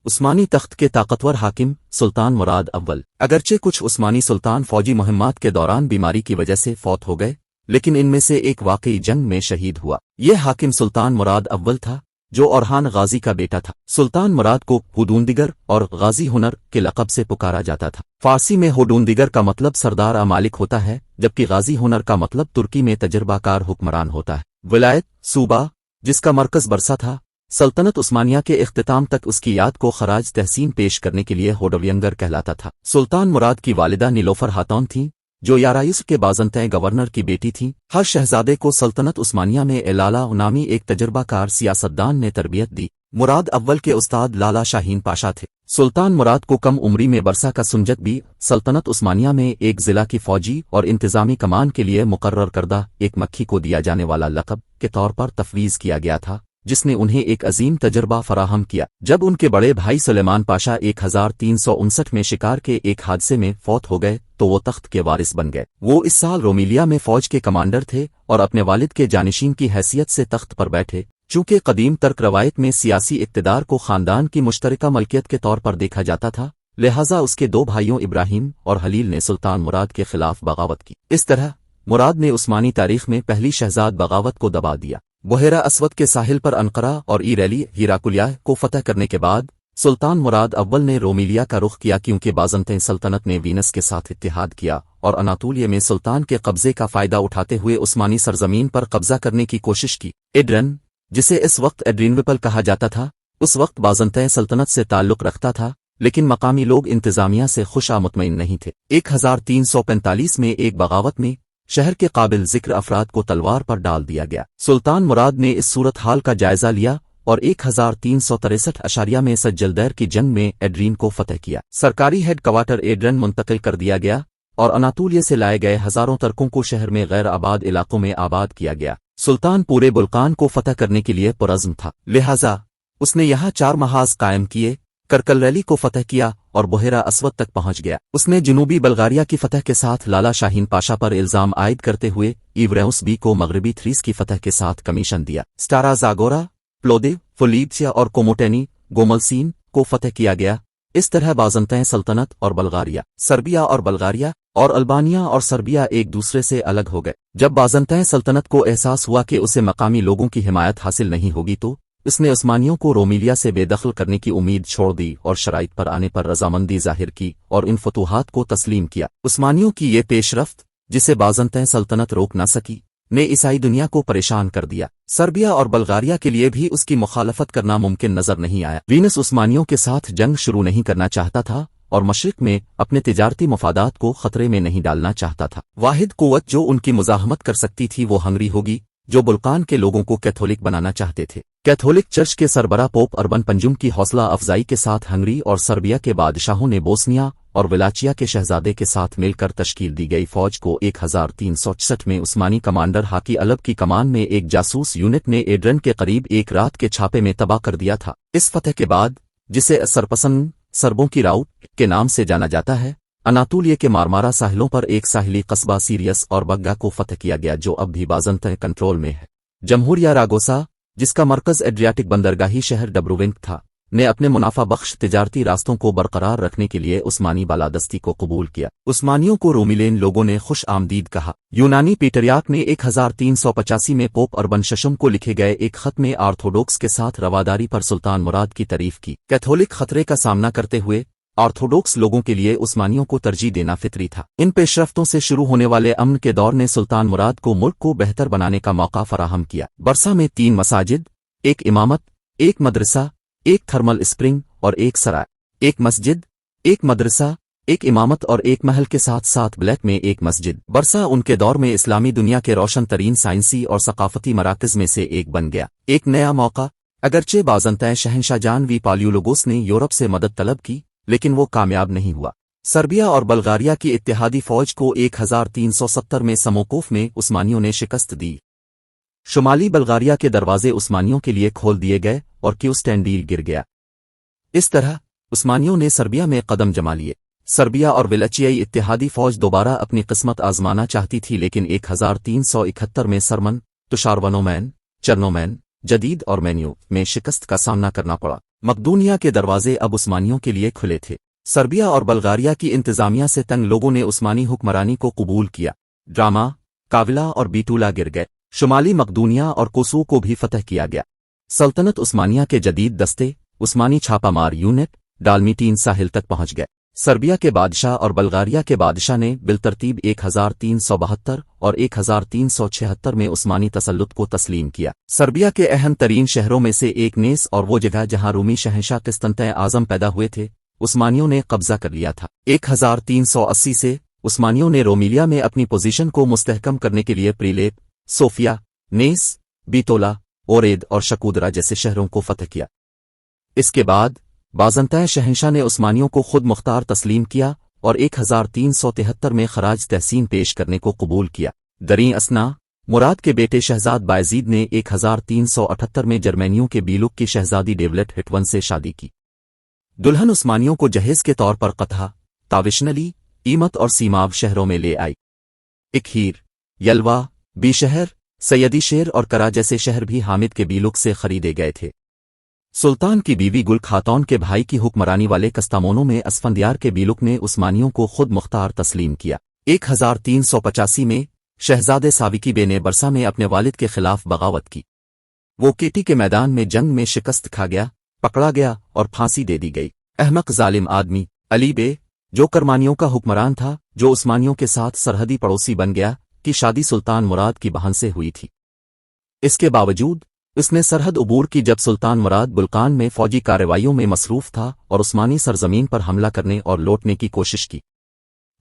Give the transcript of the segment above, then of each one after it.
عثمانی تخت کے طاقتور حاکم سلطان مراد اول۔ اگرچہ کچھ عثمانی سلطان فوجی مہمات کے دوران بیماری کی وجہ سے فوت ہو گئے، لیکن ان میں سے ایک واقعی جنگ میں شہید ہوا۔ یہ حاکم سلطان مراد اول تھا، جو اورحان غازی کا بیٹا تھا۔ سلطان مراد کو ہودوندگر اور غازی ہنر کے لقب سے پکارا جاتا تھا۔ فارسی میں ہودوندگر کا مطلب سردار مالک ہوتا ہے، جبکہ غازی ہنر کا مطلب ترکی میں تجربہ کار حکمران ہوتا ہے۔ ولایت صوبہ، جس کا مرکز برسا تھا، سلطنت عثمانیہ کے اختتام تک اس کی یاد کو خراج تحسین پیش کرنے کے لیے ہودوینگر کہلاتا تھا۔ سلطان مراد کی والدہ نیلوفر خاتون تھیں، جو یارایوس کے بازنطین گورنر کی بیٹی تھیں۔ ہر شہزادے کو سلطنت عثمانیہ میں لالا نامی ایک تجربہ کار سیاستدان نے تربیت دی۔ مراد اول کے استاد لالا شاہین پاشا تھے۔ سلطان مراد کو کم عمری میں برسا کا سنجد بھی سلطنت عثمانیہ میں ایک ضلع کی فوجی اور انتظامی کمان کے لیے مقرر کردہ ایک مکھی کو دیا جانے والا لقب کے طور پر تفویض کیا گیا تھا، جس نے انہیں ایک عظیم تجربہ فراہم کیا۔ جب ان کے بڑے بھائی سلیمان پاشا 1359 میں شکار کے ایک حادثے میں فوت ہو گئے تو وہ تخت کے وارث بن گئے۔ وہ اس سال رومیلیا میں فوج کے کمانڈر تھے اور اپنے والد کے جانشین کی حیثیت سے تخت پر بیٹھے۔ چونکہ قدیم ترک روایت میں سیاسی اقتدار کو خاندان کی مشترکہ ملکیت کے طور پر دیکھا جاتا تھا، لہٰذا اس کے دو بھائیوں ابراہیم اور حلیل نے سلطان مراد کے خلاف بغاوت کی۔ اس طرح مراد نے عثمانی تاریخ میں پہلی شہزاد بغاوت کو دبا دیا۔ بحیرہ اسود کے ساحل پر انقرہ اور ایریلی ہیراکلیہ کو فتح کرنے کے بعد سلطان مراد اول نے رومیلیا کا رخ کیا، کیونکہ بازنطین سلطنت نے وینس کے ساتھ اتحاد کیا اور اناطولیہ میں سلطان کے قبضے کا فائدہ اٹھاتے ہوئے عثمانی سرزمین پر قبضہ کرنے کی کوشش کی۔ ایڈرن، جسے اس وقت ایڈرینوپل کہا جاتا تھا، اس وقت بازنطین سلطنت سے تعلق رکھتا تھا، لیکن مقامی لوگ انتظامیہ سے خوش مطمئن نہیں تھے۔ 1345 میں ایک بغاوت میں شہر کے قابل ذکر افراد کو تلوار پر ڈال دیا گیا۔ سلطان مراد نے اس صورتحال کا جائزہ لیا اور 1363 میں سجلدیر کی جنگ میں ایڈرین کو فتح کیا۔ سرکاری ہیڈ کوارٹر ایڈرن منتقل کر دیا گیا اور اناطولیہ سے لائے گئے ہزاروں ترکوں کو شہر میں غیر آباد علاقوں میں آباد کیا گیا۔ سلطان پورے بلقان کو فتح کرنے کے لیے پرعزم تھا، لہٰذا اس نے یہاں 4 محاذ قائم کیے، کرکلریلی کو فتح کیا اور بحیرہ اسود تک پہنچ گیا۔ اس نے جنوبی بلغاریہ کی فتح کے ساتھ لالا شاہین پاشا پر الزام عائد کرتے ہوئے ایوریوس بی کو مغربی تھریس کی فتح کے ساتھ کمیشن دیا۔ سٹارا زاگورا، پلودیو، فولیپسیا اور کوموٹینی گوملسین کو فتح کیا گیا۔ اس طرح بازنطین سلطنت اور بلغاریہ، سربیا اور بلغاریہ اور البانیہ اور سربیا ایک دوسرے سے الگ ہو گئے۔ جب بازنطین سلطنت کو احساس ہوا کہ اسے مقامی لوگوں کی حمایت حاصل نہیں ہوگی تو اس نے عثمانیوں کو رومیلیا سے بے دخل کرنے کی امید چھوڑ دی اور شرائط پر آنے پر رضامندی ظاہر کی اور ان فتوحات کو تسلیم کیا۔ عثمانیوں کی یہ پیش رفت، جسے بازنطین سلطنت روک نہ سکی، نے عیسائی دنیا کو پریشان کر دیا۔ سربیا اور بلغاریہ کے لیے بھی اس کی مخالفت کرنا ممکن نظر نہیں آیا۔ وینس عثمانیوں کے ساتھ جنگ شروع نہیں کرنا چاہتا تھا اور مشرق میں اپنے تجارتی مفادات کو خطرے میں نہیں ڈالنا چاہتا تھا۔ واحد قوت جو ان کی مزاحمت کر سکتی تھی وہ ہنگری ہوگی، جو بلقان کے لوگوں کو کیتھولک بنانا چاہتے تھے۔ کیتھولک چرچ کے سربراہ پوپ اربن پنجم کی حوصلہ افزائی کے ساتھ ہنگری اور سربیا کے بادشاہوں نے بوسنیا اور ولاچیا کے شہزادے کے ساتھ مل کر تشکیل دی گئی فوج کو 1366 میں عثمانی کمانڈر حاکی الب کی کمان میں ایک جاسوس یونٹ نے ایڈرن کے قریب ایک رات کے چھاپے میں تباہ کر دیا تھا۔ اس فتح کے بعد، جسے سرپسند سربوں کی راؤٹ کے نام سے جانا جاتا ہے، اناطولیہ کے مارمارا ساحلوں پر ایک ساحلی قصبہ سیریس اور بگا کو فتح کیا گیا، جو اب بھی بازنطین کنٹرول میں ہے۔ جمہوریہ راگوسا، جس کا مرکز ایڈریاٹک بندرگاہی شہر ڈبروونک تھا، نے اپنے منافع بخش تجارتی راستوں کو برقرار رکھنے کے لیے عثمانی بالادستی کو قبول کیا۔ عثمانیوں کو رومیلین لوگوں نے خوش آمدید کہا۔ یونانی پیٹریاک نے 1385 میں پوپ اربن ششم کو لکھے گئے ایک خط میں آرتھوڈوکس کے ساتھ رواداری پر سلطان مراد کی تعریف کی۔ کیتھولک خطرے کا سامنا کرتے ہوئے آرتھوڈوکس لوگوں کے لیے عثمانیوں کو ترجیح دینا فطری تھا۔ ان پیشرفتوں سے شروع ہونے والے امن کے دور نے سلطان مراد کو ملک کو بہتر بنانے کا موقع فراہم کیا۔ برسا میں 3 مساجد، ایک امامت، ایک مدرسہ، ایک تھرمل اسپرنگ اور ایک سرائے، ایک مسجد، ایک مدرسہ، ایک امامت اور ایک محل کے ساتھ ساتھ بلیک میں ایک مسجد۔ برسا ان کے دور میں اسلامی دنیا کے روشن ترین سائنسی اور ثقافتی مراکز میں سے ایک بن گیا۔ ایک نیا موقع، اگرچہ بازنطین شہنشاہ جان وی پالیولوگوس نے یورپ سے مدد طلب کی، لیکن وہ کامیاب نہیں ہوا۔ سربیا اور بلغاریہ کی اتحادی فوج کو 1370 میں سموکوف میں عثمانیوں نے شکست دی۔ شمالی بلغاریہ کے دروازے عثمانیوں کے لیے کھول دیے گئے اور کیوسٹینڈیل گر گیا۔ اس طرح عثمانیوں نے سربیا میں قدم جما لیے۔ سربیا اور ولاچیائی اتحادی فوج دوبارہ اپنی قسمت آزمانا چاہتی تھی، لیکن 1371 میں سرمن، تشارونومین، چرنومین، جدید اور مینیو میں شکست کا سامنا کرنا پڑا۔ मकदूनिया के दरवाजे अब उस्मानियों के लिए खुले थे। सर्बिया और बल्गारिया की इंतजामिया से तंग लोगों ने उस्मानी हुक्मरानी को कबूल किया। ड्रामा, काविला और बीटूला गिर गए। शुमाली मकदूनिया और कोसो को भी फतह किया गया। सल्तनत उस्मानिया के जदीद दस्ते, उस्मानी छापामार यूनिट, डालमीटीन साहिल तक पहुंच गए। सर्बिया के बादशाह और बल्गारिया के बादशाह ने बिलतरतीब 1372 और 1376 में उस्मानी तसल्लुत को तस्लीम किया। सर्बिया के अहम तरीन शहरों में से एक नेस और वो जगह जहां रूमी शहंशाह किस्तंतय आजम पैदा हुए थे, उस्मानियों ने कब्जा कर लिया था। 1380 से उस्मानियों ने रोमिलिया में अपनी पोजीशन को मुस्तहकम करने के लिए प्रीलेप, सोफिया, नेस, बीतोला, ओरेद और शकुदरा जैसे शहरों को फतह किया। इसके बाद बाज़ंताय शहंशाह ने उस्मानियों को खुद मुख्तार तस्लीम किया और 1373 में खराज तहसीन पेश करने को कबूल किया। दरीं असना, मुराद के बेटे शहजाद बायजीद ने 1378 में जर्मनियों के बीलुक की शहजादी डेवलेट हिटवन से शादी की। दुल्हन उस्मानियों को जहेज के तौर पर कतहा, ताविशनली, ईमत और सीमाव शहरों में ले आई। इकहीर, यलवा, बीशहर, सैयदी शेर और करा जैसे शहर भी हामिद के बीलुक से खरीदे गए थे। सुल्तान की बीवी गुल खातौन के भाई की हुक्मरानी वाले कस्तामोनों में असफंदियार के बीलुक ने उस्मानियों को खुद मुख्तार तस्लीम किया। 1385 में शहजादे साविकी बे ने बरसा में अपने वालिद के खिलाफ बगावत की। वो केटी के मैदान में जंग में शिकस्त खा गया, पकड़ा गया और फांसी दे दी गई। अहमक जालिम आदमी अली बे, जो करमानियों का हुक्मरान था, जो उस्मानियों के साथ सरहदी पड़ोसी बन गया, की शादी सुल्तान मुराद की बहन से हुई थी। इसके बावजूद उसने सरहद उबूर की जब सुल्तान मुराद बुल्कान में फौजी कार्रवाइयों में मसरूफ था और उस्मानी सरजमीन पर हमला करने और लौटने की कोशिश की।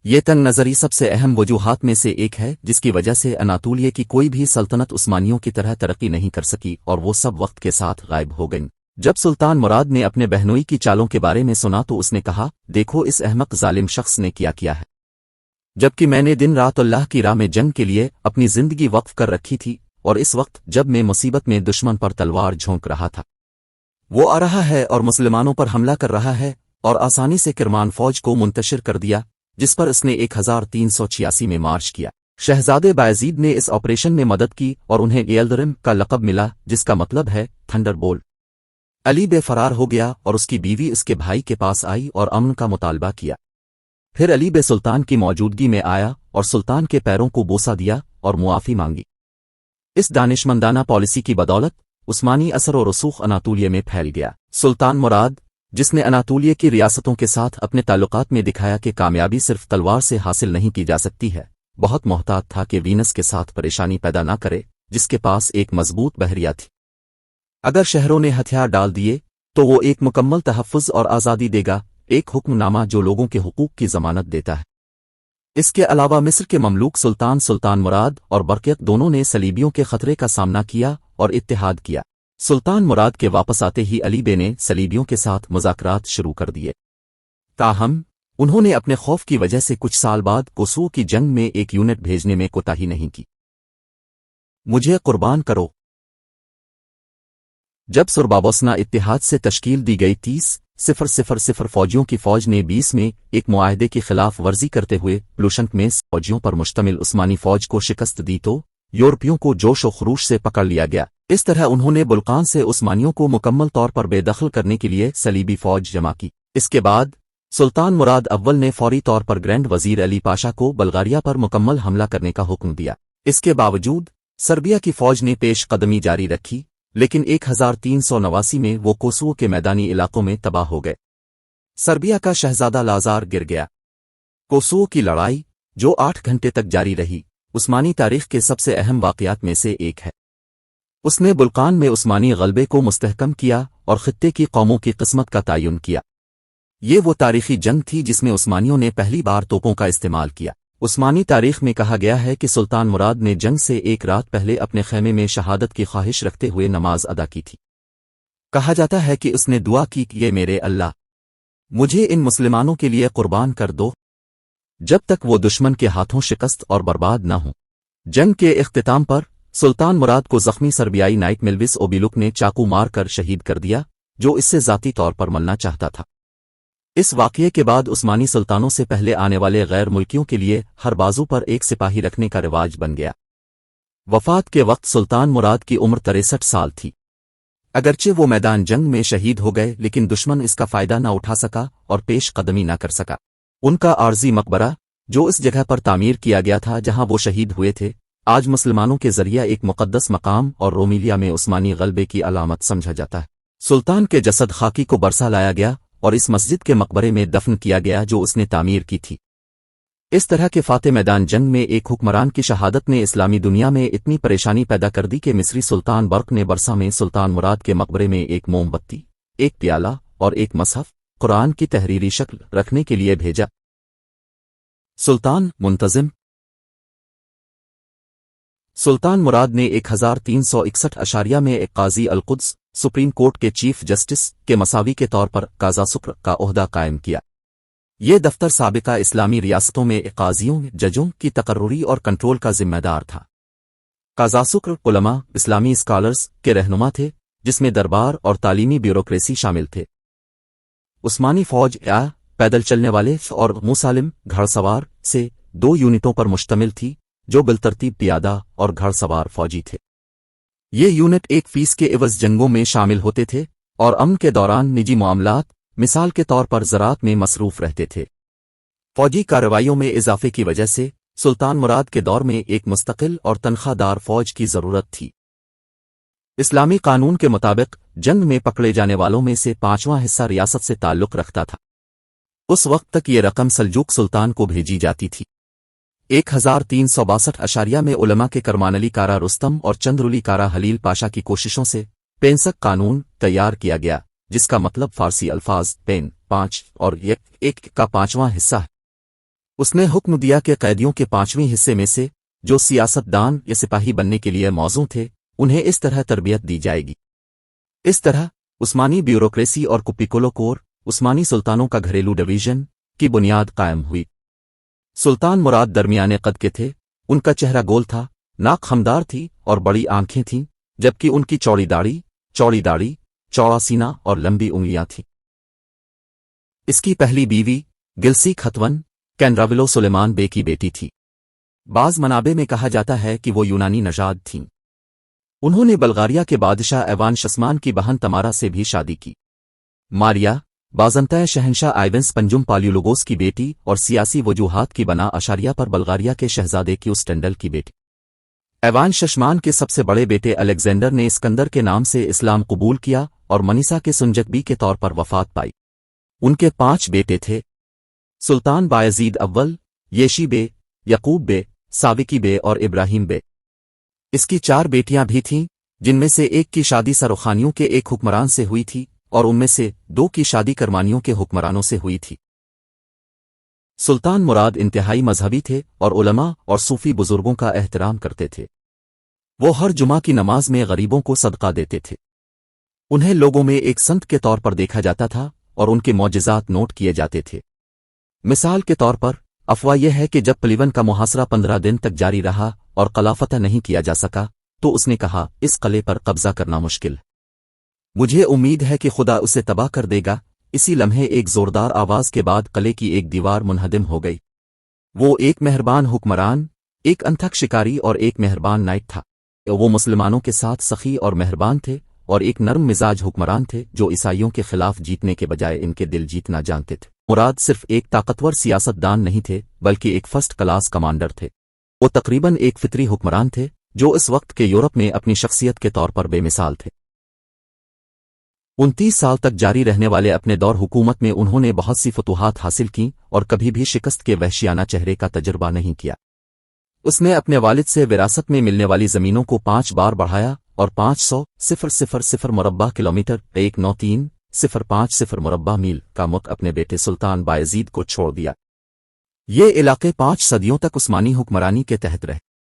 ये तंग नज़री सबसे अहम वजूहात में से एक है जिसकी वजह से अनातोलिया की कोई भी सल्तनत उस्मानियों की तरह तरक्की नहीं कर सकी और वो सब वक्त के साथ गायब हो गईं। जब सुल्तान मुराद ने अपने बहनोई की चालों के बारे में सुना तो उसने कहा, देखो इस अहमक जालिम शख्स ने क्या किया है, जबकि मैंने दिन रात अल्लाह की राह में जंग के लिए अपनी जिंदगी वक्फ कर रखी थी और इस वक्त जब मैं मुसीबत में दुश्मन पर तलवार झोंक रहा था, वो आ रहा है और मुसलमानों पर हमला कर रहा है और आसानी से किरमान फौज को मुंतशिर कर दिया, जिस पर उसने 1386 में मार्च किया। शहजादे बायजीद ने इस ऑपरेशन में मदद की और उन्हें एल्दरिम का लक़ब मिला, जिसका मतलब है थंडरबोल्ट। अली बेफरार हो गया और उसकी बीवी उसके भाई के पास आई और अमन का मुतालबा किया। फिर अली बे सुल्तान की मौजूदगी में आया और सुल्तान के पैरों को बोसा दिया और मुआफ़ी मांगी। इस दानिशमंदाना पॉलिसी की बदौलत उस्मानी असर और रसूख अनातोलिया में फैल गया। सुल्तान मुराद, जिसने अनातोलिया की रियासतों के साथ अपने ताल्लुकात में दिखाया कि कामयाबी सिर्फ तलवार से हासिल नहीं की जा सकती है, बहुत मोहतात था कि वीनस के साथ परेशानी पैदा न करे, जिसके पास एक मजबूत बहरिया थी। अगर शहरों ने हथियार डाल दिए तो वो एक मुकम्मल तहफ़्फ़ुज़ और आज़ादी देगा, एक हुक्मनामा जो लोगों के हुकूक की ज़मानत देता है। इसके अलावा मिस्र के ममलूक सुल्तान मुराद और बरक़ियत दोनों ने सलीबियों के खतरे का सामना किया और इत्तेहाद किया। सुल्तान मुराद के वापस आते ही अली बे ने सलीबियों के साथ मुज़ाकरात शुरू कर दिए। ताहम उन्होंने अपने खौफ की वजह से कुछ साल बाद कोसो की जंग में एक यूनिट भेजने में कोताही नहीं की। मुझे कुर्बान करो। जब सुरबाबोस्ना इत्तेहाद से तश्कील दी गई 30,000 फौजियों की फौज ने 20 में एक मुआहदे की खिलाफ वर्जी करते हुए प्लूशंक में फौजियों पर मुश्तमिल उस्मानी फौज को शिकस्त दी तो यूरोपियों को जोश व खरूश से पकड़ लिया गया। इस तरह उन्होंने बुल्कान से उस्मानियों को मुकम्मल तौर पर बेदखल करने के लिए सलीबी फौज जमा की। इसके बाद सुल्तान मुराद अव्वल ने फौरी तौर पर ग्रैंड वजीर अली पाशा को बल्गारिया पर मुकम्मल हमला करने का हुक्म दिया। इसके बावजूद सर्बिया की फौज ने पेश कदमी जारी रखी, लेकिन 1389 में वो कोसो के मैदानी इलाकों में तबाह हो गए। सर्बिया का शहजादा लाजार गिर गया। कोसो की लड़ाई, जो 8 घंटे तक जारी रही, उस्मानी तारीख के सबसे अहम वाक़यात में से एक है। उसने बुल्कान में उस्मानी गलबे को मुस्तहकम किया और खित्ते की कौमों की किस्मत का तयन किया। ये वो तारीखी जंग थी जिसमें उस्मानियों ने पहली बार तोपों का इस्तेमाल किया। उस्मानी तारीख में कहा गया है कि सुल्तान मुराद ने जंग से एक रात पहले अपने खैमे में शहादत की ख्वाहिश रखते हुए नमाज अदा की थी। कहा जाता है कि उसने दुआ की कि ये मेरे अल्लाह, मुझे इन मुसलमानों के लिए कुर्बान कर दो, जब तक वो दुश्मन के हाथों शिकस्त और बर्बाद न हो। जंग के इख्तिताम पर सुल्तान मुराद को जख्मी सर्बियाई नाइट मिल्विस ओबिलुक ने चाकू मार कर शहीद कर दिया, जो इससे ज़ाती तौर पर मरना चाहता था। इस वाक़ये के बाद उस्मानी सुल्तानों से पहले आने वाले गैर मुल्कियों के लिए हर बाजू पर एक सिपाही रखने का रिवाज बन गया। वफ़ात के वक्त सुल्तान मुराद की उम्र 63 साल थी। अगरचे वो मैदान जंग में शहीद हो गए लेकिन दुश्मन इसका फायदा न उठा सका और पेश कदमी न कर सका। उनका आर्जी मकबरा, जो इस जगह पर तामीर किया गया था जहां वो शहीद हुए थे, आज मुसलमानों के जरिए एक मुक़द्दस मकाम और रोमिलिया में उस्मानी गलबे की अलामत समझा जाता है। सुल्तान के जसद खाकी को बरसा लाया गया और इस मस्जिद के मकबरे में दफन किया गया जो उसने तामीर की थी। इस तरह के फाते मैदान जंग में एक हुक्मरान की शहादत ने इस्लामी दुनिया में इतनी परेशानी पैदा कर दी कि मिस्री सुल्तान बर्क ने बरसा में सुल्तान मुराद के मकबरे में एक मोमबत्ती, एक प्याला और एक मसहफ कुरान की तहरीरी शक्ल रखने के लिए भेजा। सुल्तान मुंतजिम सुल्तान मुराद ने 1361 अशारिया में एक काजी अल-कुद्स सुप्रीम कोर्ट के चीफ जस्टिस के मसावी के तौर पर काज़ा सुक्र का ओहदा कायम किया। ये दफ्तर साबिका इस्लामी रियासतों में काजियों, जजों की तकर्रुरी और कंट्रोल का जिम्मेदार था। काज़ा सुक्र उलमा, इस्लामी स्कॉलर्स के रहनुमा थे, जिसमें दरबार और तालीमी ब्यूरोक्रेसी शामिल थे। उस्मानी फौज या पैदल चलने वाले और मुसालिम घड़सवार से 2 यूनिटों पर मुश्तमिल थी, जो बिलतरतीब पियादा और घड़सवार फौजी थे। ये यूनिट एक फीस के एवज जंगों में शामिल होते थे और अमन के दौरान निजी मामलात, मिसाल के तौर पर ज़राअत में मसरूफ रहते थे। फौजी कार्रवाइयों में इजाफे की वजह से सुल्तान मुराद के दौर में एक मुस्तकिल और तनख्वाहदार फौज की ज़रूरत थी। इस्लामी कानून के मुताबिक जंग में पकड़े जाने वालों में से 5वां हिस्सा रियासत से ताल्लुक़ रखता था। उस वक्त तक ये रकम सल्जूक सुल्तान को भेजी जाती थी। 1362 अशारिया में उलमा के करमानली कारा रुस्तम और चंद्रुली कारा हलील पाशा की कोशिशों से पेंसक कानून तैयार किया गया, जिसका मतलब फारसी अल्फाज पेन 5 और एक का 5वां हिस्सा है। उसने हुक्म दिया कि कैदियों के 5वें हिस्से में से जो सियासतदान या सिपाही बनने के लिए मौजू थे, उन्हें इस तरह तरबियत दी जाएगी। इस तरह उस्मानी ब्यूरोक्रेसी और कुपिकोलो कोर, उस्मानी सुल्तानों का घरेलू डिवीजन, की बुनियाद कायम हुई। सुल्तान मुराद दरमियाने कद के थे, उनका चेहरा गोल था, नाक खमदार थी और बड़ी आंखें थीं, जबकि उनकी चौड़ी दाढ़ी, चौड़ा सीना और लंबी उंगलियां थीं। इसकी पहली बीवी गिलसी खतवन कैनराविलो सुलेमान बे की बेटी थी। बाज मनाबे में कहा जाता है कि वो यूनानी नजाद थीं। उन्होंने बल्गारिया के बादशाह ऐवान शस्मान की बहन तमारा से भी शादी की। मारिया बाज़ंताए शहंशाह आइवेंस पंजुम पाल्यूलोगोस की बेटी और सियासी वजूहात की बना अशारिया पर बल्गारिया के शहजादे क्यूस टेंडल की बेटी। ऐवान शशमान के सबसे बड़े बेटे अलेक्जेंडर ने इस्कंदर के नाम से इस्लाम कबूल किया और मनीसा के सुंजकबी के तौर पर वफात पाई। उनके 5 बेटे थे: सुल्तान बायजीद अव्वल, येशी बे, यकूब बे, साविकी बे और इब्राहिम बे। इसकी 4 बेटियां भी थीं, जिनमें से एक की शादी सरोखानियों के एक हुक्मरान से हुई थी और उनमें से 2 की शादी करमानियों के हुक्मरानों से हुई थी। सुल्तान मुराद इंतहाई मजहबी थे और उलमा और सूफी बुजुर्गों का एहतराम करते थे। वो हर जुमा की नमाज में गरीबों को सदका देते थे। उन्हें लोगों में एक संत के तौर पर देखा जाता था और उनके मौजिज़ात नोट किए जाते थे। मिसाल के तौर पर अफवाह यह है कि जब पलीवन का मुहासरा 15 दिन तक जारी रहा और कला फतह नहीं किया जा सका, तो उसने कहा, इस किले पर कब्जा करना मुश्किल है। मुझे उम्मीद है कि खुदा उसे तबाह कर देगा। इसी लम्हे एक जोरदार आवाज के बाद किले की एक दीवार मुनहदिम हो गई। वो एक मेहरबान हुक्मरान, एक अनथक शिकारी और एक मेहरबान नाइट था। वो मुसलमानों के साथ सखी और मेहरबान थे और एक नर्म मिजाज हुक्मरान थे जो ईसाइयों के खिलाफ जीतने के बजाय इनके दिल जीतना जानते थे। मुराद सिर्फ एक ताकतवर सियासतदान नहीं थे, बल्कि एक फर्स्ट क्लास कमांडर थे। वो तकरीबन एक फितरी हुक्मरान थे जो इस वक्त के यूरोप में अपनी शख्सियत के तौर पर बेमिसाल थे। 29 साल तक जारी रहने वाले अपने दौर हुकूमत में उन्होंने बहुत सी फतूहात हासिल की और कभी भी शिकस्त के वहशियाना चेहरे का तजुर्बा नहीं किया। उसने अपने वालिद से विरासत में मिलने वाली जमीनों को 5 बार बढ़ाया और 500,000 मुरब्बा किलोमीटर 193,050 मुरब्बा मील का मुल्क अपने बेटे सुल्तान बायजीद को छोड़ दिया। ये इलाके 5 सदियों तक उस्मानी हुक्मरानी के तहत रहे।